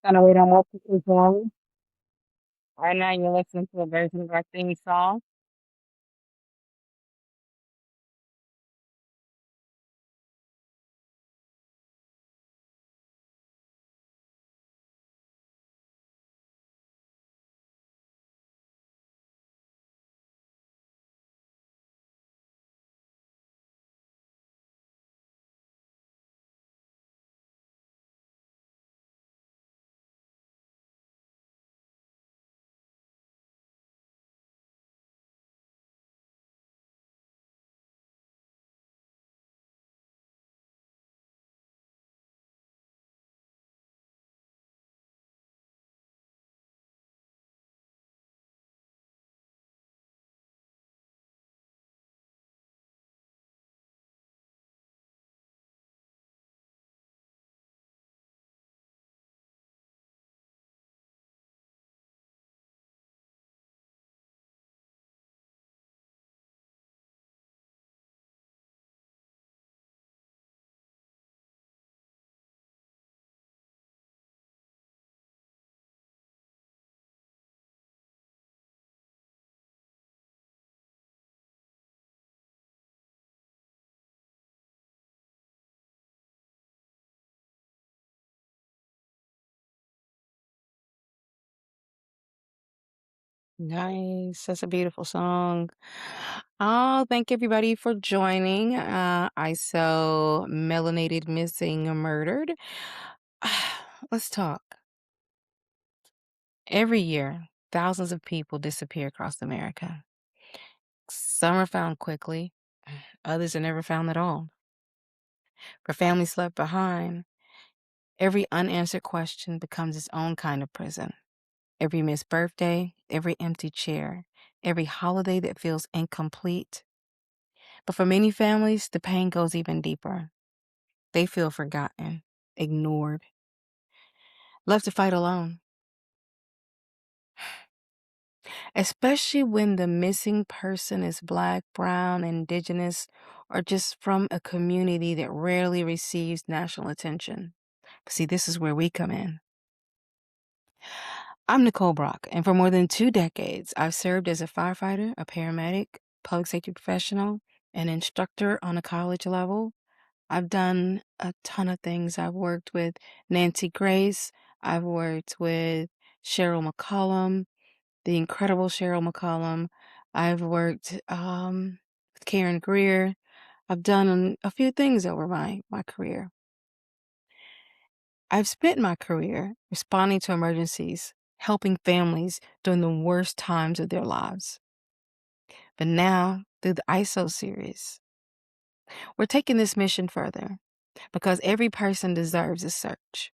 Gonna wait on what people join. Right now, you're listening to a version of our theme song. Nice. That's a beautiful song. Oh, thank everybody for joining. ISO Melanated Missing Murdered. Let's talk. Every year, thousands of people disappear across America. Some are found quickly, others are never found at all. For families left behind, every unanswered question becomes its own kind of prison. Every missed birthday, every empty chair, every holiday that feels incomplete. But for many families, the pain goes even deeper. They feel forgotten, ignored, left to fight alone. Especially when the missing person is Black, brown, indigenous, or just from a community that rarely receives national attention. But see, this is where we come in. I'm Nicole Brock, and for more than 2 decades, I've served as a firefighter, a paramedic, public safety professional, an instructor on a college level. I've done a ton of things. I've worked with Nancy Grace. I've worked with Cheryl McCollum, the incredible Cheryl McCollum. I've worked with Karen Greer. I've done a few things over my career. I've spent my career responding to emergencies, helping families during the worst times of their lives. But now, through the ISO series, we're taking this mission further because every person deserves a search.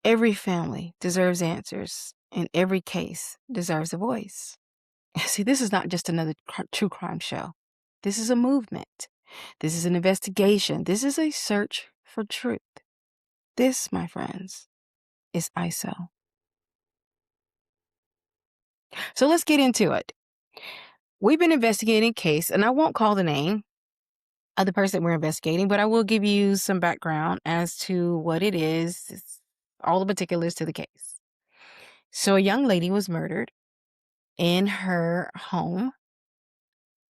Every family deserves answers, and every case deserves a voice. See, this is not just another true crime show. This is a movement. This is an investigation. This is a search for truth. This, my friends, is ISO. So let's get into it. We've been investigating a case, and I won't call the name of the person we're investigating, but I will give you some background as to what it is, all the particulars to the case. So a young lady was murdered in her home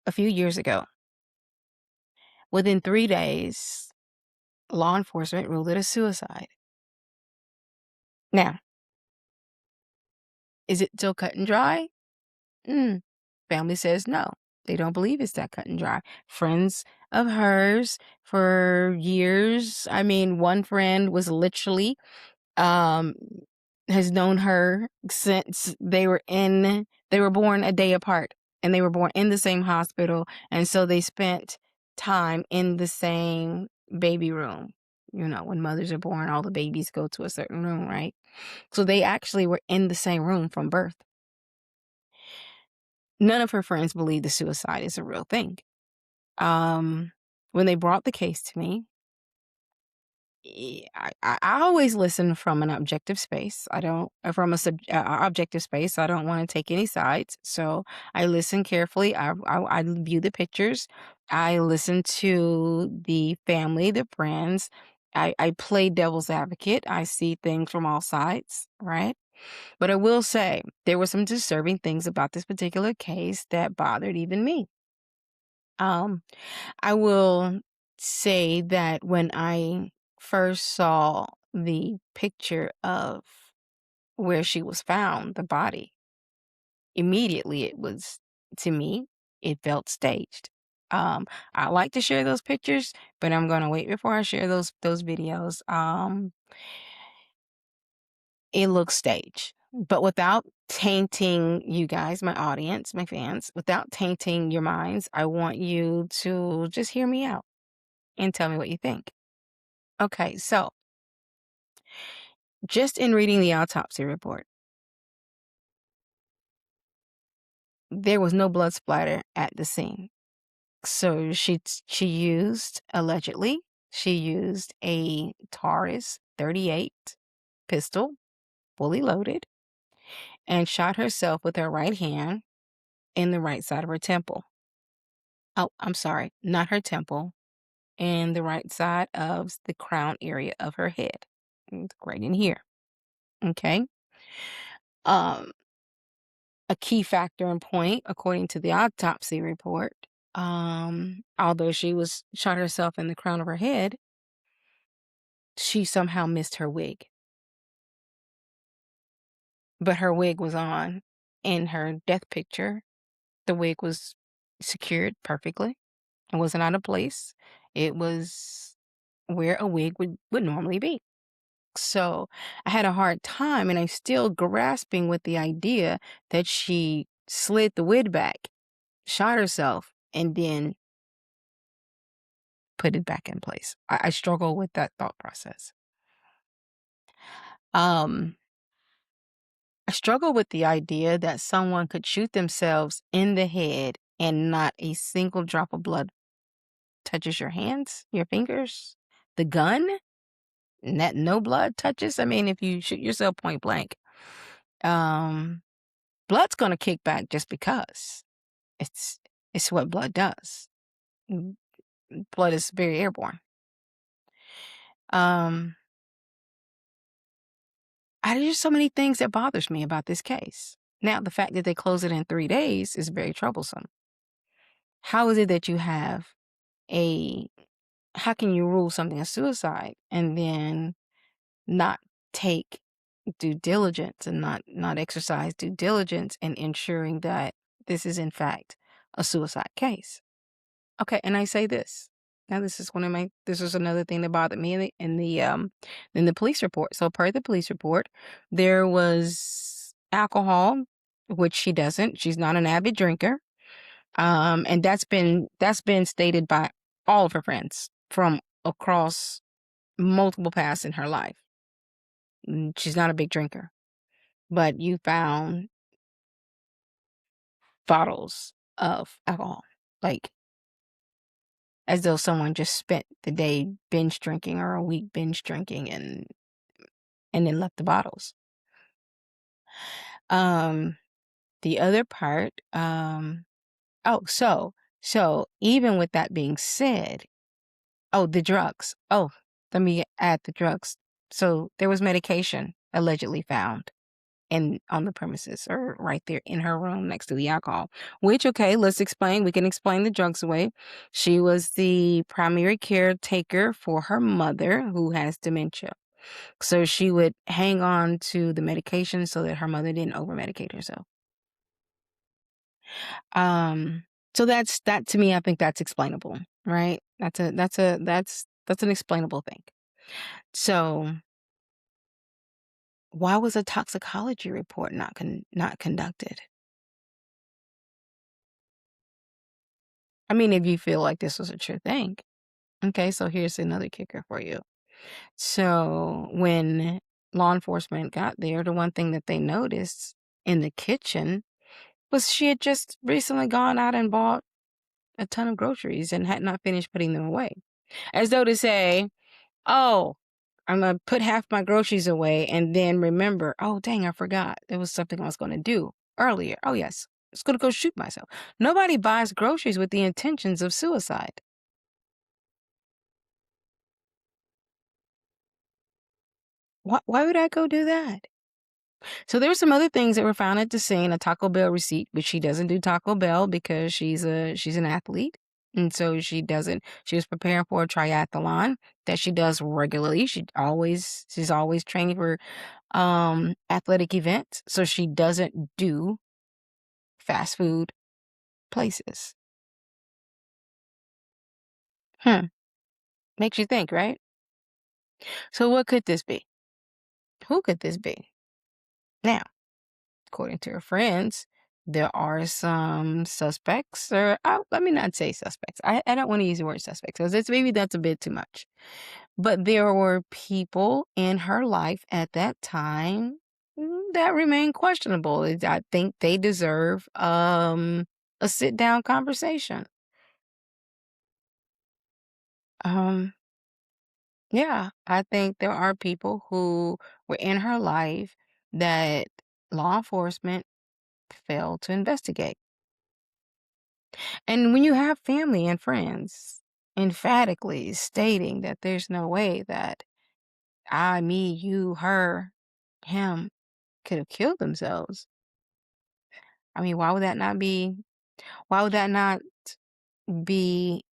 a few years ago. Within 3 days, law enforcement ruled it a suicide. Now, is it still cut and dry? Family says no. They don't believe it's that cut and dry. Friends of hers for years, I mean, one friend was literally, has known her since they were born a day apart, and they were born in the same hospital, and so they spent time in the same baby room. You know, when mothers are born, all the babies go to a certain room, right? So they actually were in the same room from birth. None of her friends believe the suicide is a real thing. When they brought the case to me, I always listen from an objective space. I don't from a objective space. I don't want to take any sides. So I listen carefully. I view the pictures. I listen to the family, the friends, I play devil's advocate. I see things from all sides, right? But I will say there were some disturbing things about this particular case that bothered even me. Um, I will say that when I first saw the picture of where she was found, the body, immediately it was, to me, it felt staged. I like to share those pictures, but I'm gonna wait before I share those videos. It looks staged, but without tainting you guys, my audience, my fans, without tainting your minds, I want you to just hear me out and tell me what you think. Okay, so just in reading the autopsy report, there was no blood splatter at the scene. So she used, allegedly, she used a Taurus 38 pistol, fully loaded, and shot herself with her right hand in the right side of her temple. Oh, I'm sorry, not her temple, in the right side of the crown area of her head. Right in here. Okay. Um, a key factor and point, according to the autopsy report, although she was shot herself in the crown of her head, she somehow missed her wig. But her wig was on in her death picture. The wig was secured perfectly. It wasn't out of place. It was where a wig would normally be. So I had a hard time, and I'm still grasping with the idea that she slid the wig back, shot herself, and then put it back in place. I struggle with that thought process. Um, I struggle with the idea that someone could shoot themselves in the head and not a single drop of blood touches your hands, your fingers, the gun, and that no blood touches. I mean, if you shoot yourself point blank, um, blood's gonna kick back just because. It's it's what blood does. Mm, Blood is very airborne. Um, there's just so many things that bothers me about this case. Now, the fact that they close it in 3 days is very troublesome. How is it that you have a how can you rule something a suicide and then not take due diligence and not exercise due diligence in ensuring that this is in fact a suicide case? Okay, and I say this. Now this is another thing that bothered me in the police report. So per the police report, there was alcohol, which she doesn't. She's not an avid drinker. And that's been stated by all of her friends from across multiple paths in her life. She's not a big drinker, but you found bottles of alcohol, like as though someone just spent the day binge drinking or a week binge drinking and then left the bottles. Um, the other part, oh, so even with that being said, oh, the drugs. Oh, let me add the drugs. So there was medication allegedly found on the premises or right there in her room next to the alcohol. Which, okay, let's explain. We can explain the drugs away. She was the primary caretaker for her mother who has dementia. So she would hang on to the medication so that her mother didn't over medicate herself. Um, so that to me, I think that's explainable, right? That's an explainable thing. So why was a toxicology report not conducted? I mean, if you feel like this was a true thing. Okay, so here's another kicker for you. So when law enforcement got there, the one thing that they noticed in the kitchen was she had just recently gone out and bought a ton of groceries and had not finished putting them away. As though to say, oh, I'm gonna put half my groceries away and then remember, oh dang, I forgot. There was something I was gonna do earlier. Oh yes, I was gonna go shoot myself. Nobody buys groceries with the intentions of suicide. Why would I go do that? So there were some other things that were found at the scene, a Taco Bell receipt, which she doesn't do Taco Bell because she's an athlete. And so she was preparing for a triathlon that she does regularly. She's always training for athletic events. So she doesn't do fast food places. Hmm. Makes you think, right? So what could this be? Who could this be? Now, according to her friends, there are some suspects, or let me not say suspects. I don't want to use the word suspects because maybe that's a bit too much. But there were people in her life at that time that remain questionable. I think they deserve a sit down conversation. Um, yeah, I think there are people who were in her life that law enforcement failed to investigate. And when you have family and friends emphatically stating that there's no way that I, me, you, her, him could have killed themselves, I mean, why would that not be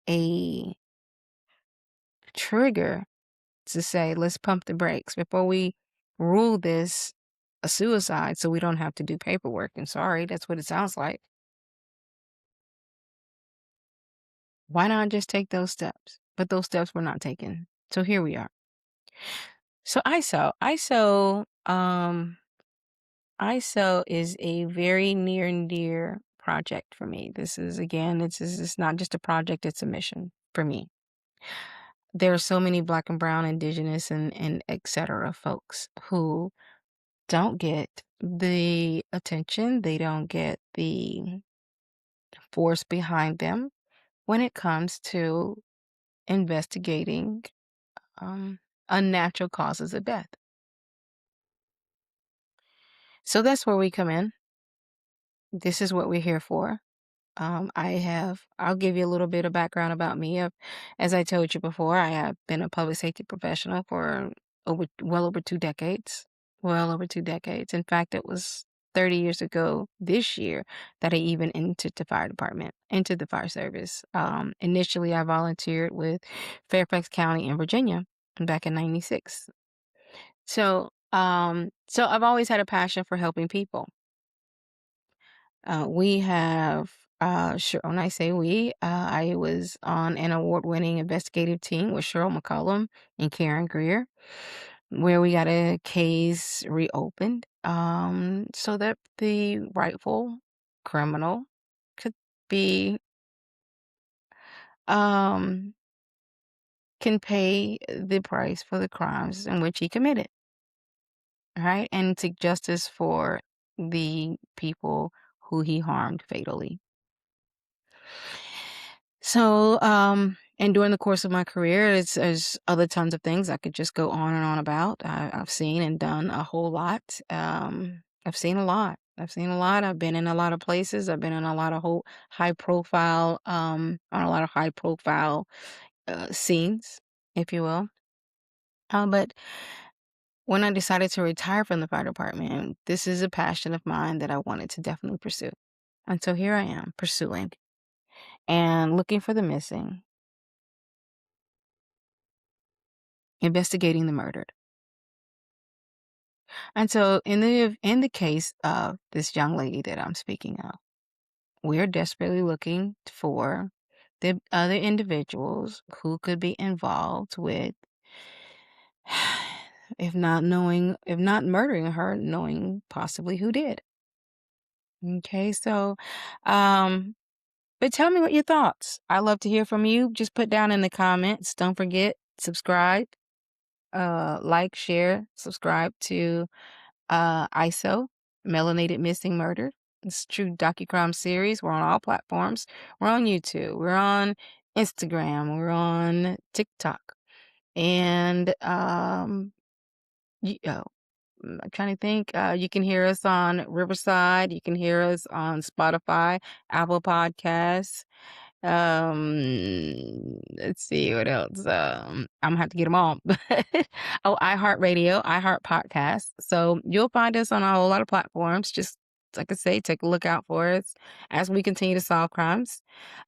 a trigger to say, let's pump the brakes before we rule this a suicide so we don't have to do paperwork? And sorry, that's what it sounds like. Why not just take those steps? But those steps were not taken. So here we are. So ISO is a very near and dear project for me. This is again, it's not just a project, it's a mission for me. There are so many Black and brown, indigenous, and et cetera folks who don't get the attention, they don't get the force behind them when it comes to investigating um, unnatural causes of death. So that's where we come in. This is what we're here for. I'll give you a little bit of background about me. As I told you before, I have been a public safety professional for well over 2 decades. Well over 2 decades. In fact, it was 30 years ago this year that I even entered the fire department, entered the fire service. Initially, I volunteered with Fairfax County in Virginia back in '96. So I've always had a passion for helping people. We have, sure, when I say we, I was on an award-winning investigative team with Cheryl McCollum and Karen Greer, where we got a case reopened, so that the rightful criminal could be, um, can pay the price for the crimes in which he committed, right? And seek justice for the people who he harmed fatally. So, and during the course of my career, there's other tons of things I could just go on and on about. I've seen and done a whole lot. I've seen a lot. I've seen a lot. I've been in a lot of places. I've been in a lot of high profile, on a lot of high profile scenes, if you will. But when I decided to retire from the fire department, this is a passion of mine that I wanted to definitely pursue. And so here I am pursuing and looking for the missing, investigating the murdered. And so in the case of this young lady that I'm speaking of, we're desperately looking for the other individuals who could be involved with if not murdering her, knowing possibly who did. Okay, so but tell me what your thoughts. I love to hear from you. Just put down in the comments. Don't forget, subscribe, like, share, subscribe to ISO, Melanated Missing Murder. It's a true docucrime series. We're on all platforms. We're on YouTube. We're on Instagram. We're on TikTok. And I'm trying to think. You can hear us on Riverside. You can hear us on Spotify, Apple Podcasts, Let's see what else. I'm gonna have to get them all. Oh, iHeartRadio, iHeart Podcast. So you'll find us on a whole lot of platforms. Just like I say, take a look out for us as we continue to solve crimes.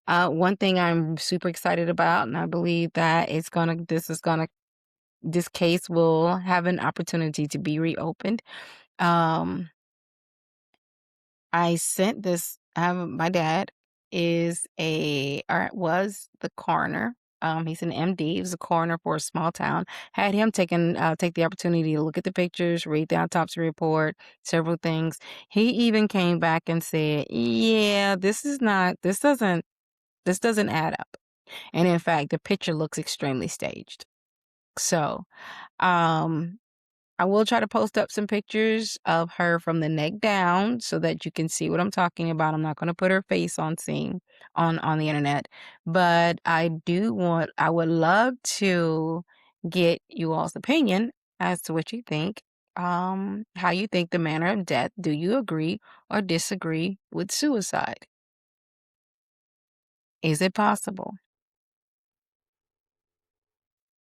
One thing I'm super excited about, and I believe that this case will have an opportunity to be reopened. Um, I sent this. My dad was the coroner. He's an MD. He was a coroner for a small town. Had him take the opportunity to look at the pictures, read the autopsy report, several things. He even came back and said, "Yeah, this doesn't add up." And in fact, the picture looks extremely staged. So, um, I will try to post up some pictures of her from the neck down so that you can see what I'm talking about. I'm not going to put her face on the internet, but I would love to get you all's opinion as to what you think. How you think the manner of death. Do you agree or disagree with suicide? Is it possible?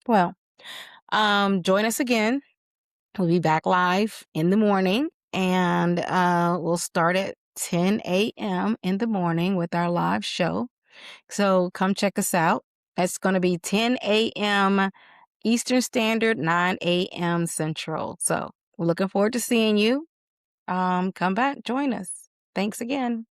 Well, join us again. We'll be back live in the morning, and we'll start at 10 a.m. in the morning with our live show. So come check us out. That's going to be 10 a.m. Eastern Standard, 9 a.m. Central. So we're looking forward to seeing you. Come back, join us. Thanks again.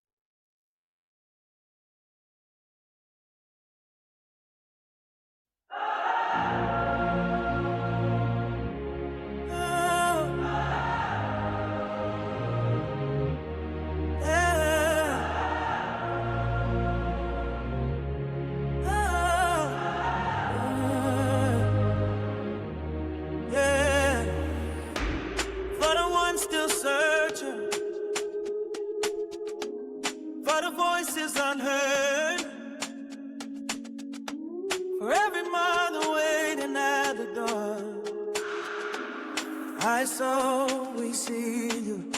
Still searching for the voices unheard, for every mother waiting at the door. I saw we see you.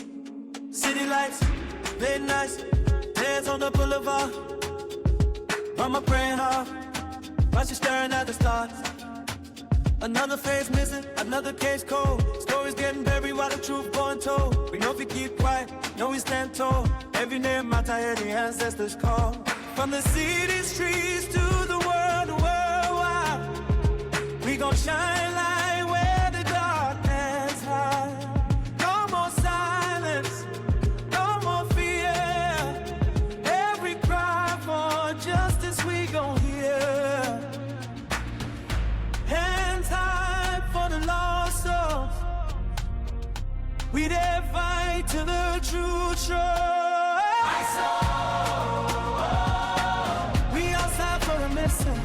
City lights, late nights, days on the boulevard. Mama praying hard, while she's staring at the stars. Another face missing, another case cold. Stories getting buried while the truth going told. We know if we keep quiet, know we stand tall. Every name matter, hear the ancestors call. From the city streets to the worldwide, we gon' shine light where the darkness hides. No more silence, no more fear. Every cry for justice we gon' hear. Hands high for the lost souls. We dare fight to the truth show. We outside for the missing.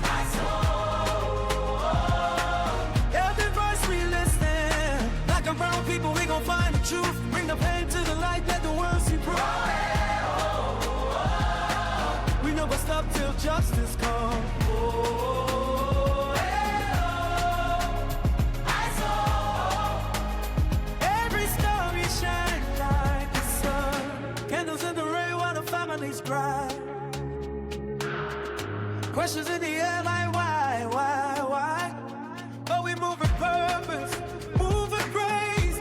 Every voice we listen. Black and brown people, we gon' find the truth. Bring the pain to the light, let the world see proof. We never stop till justice comes. Families cry. Questions in the air like why? But we move with purpose, move with grace.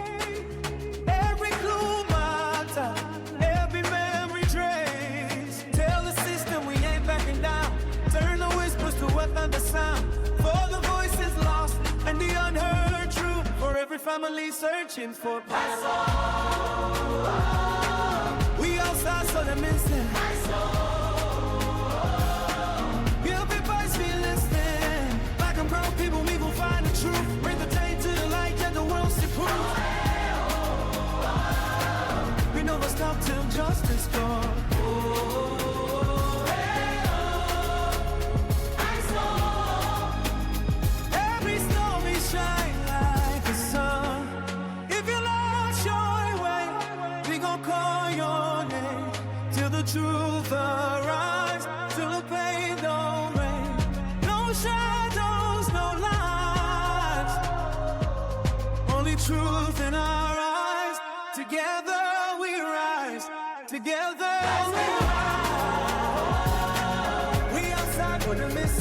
Every clue matter, every memory trace. Tell the system we ain't backing down. Turn the whispers to what thunder sound. For the voices lost and the unheard truth. For every family searching for peace. We outside so the missing. Every voice be listening. Black and brown people, we gon' find the truth. Bring the tape to the light, let the world see proof. We never stop till justice comes. Every storm we shine like the sun. If you lost your way, we gon' call your name till the truth arise, till the pain don't reign. No shadows, no lies, only truth in our eyes. Together we rise, together we rise. We are gonna miss